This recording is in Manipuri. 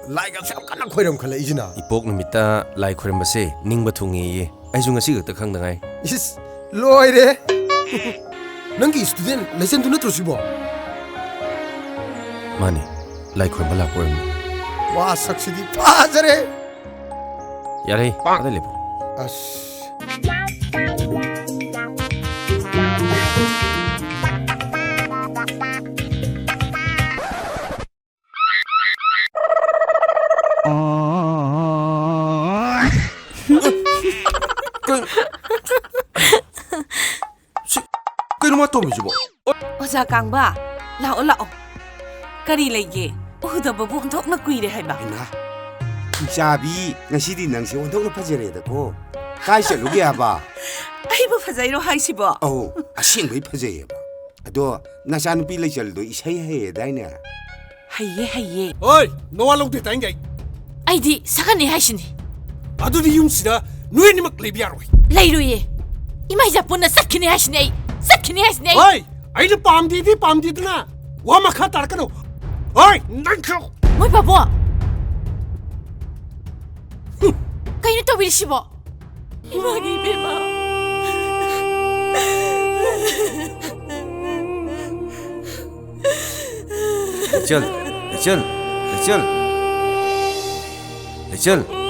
ꯂꯥꯏꯒ ꯌꯥꯝ ꯀꯟꯅ ꯈꯣꯏꯔꯝ ꯈꯠꯂꯛꯏꯁꯤꯅ ꯏꯄꯣꯛ ꯅꯨꯃꯤꯠꯇ ꯂꯥꯏ ꯈꯣꯏꯔꯝꯕꯁꯦ ꯅꯤꯡꯕ ꯊꯨꯡꯉꯦꯌꯦ ꯑꯩꯁꯨ ꯉꯁꯤ ꯈꯛꯇ ꯈꯪꯗꯉꯥꯏ 이스 로이래 넌기 스튜던 레전드 너트로 시보 마니 라이 khurumba la koyam 와 삭시디 빠자래 야래 아들 레보 아씨 그놈아 또 미지 뭐 오자 강바 라오 라오 까리 레게 우더버부 온톡나 꾸이레 하이바 나 자비 ngасidi nangsi ondok phajere da ko kai se luge aba 아이버 파자이로 하이시보 oh asing bai phajeye ba ado nasan pi leichal do isai he dai ne 하이예 하이예 어이 너와 롱데 다인게 아이디 사가니 하시니 아두디 융시다 누에니막 레비아로이 레이루예 이마이자 본나 삭키니 하시니 삭키니 하시니 어이 아이르 빰디디나 와마카 따라카노 어이 난커 뭐이 바보 까이는 또 비리시보 이마기 베마 레전 레전 레전 레전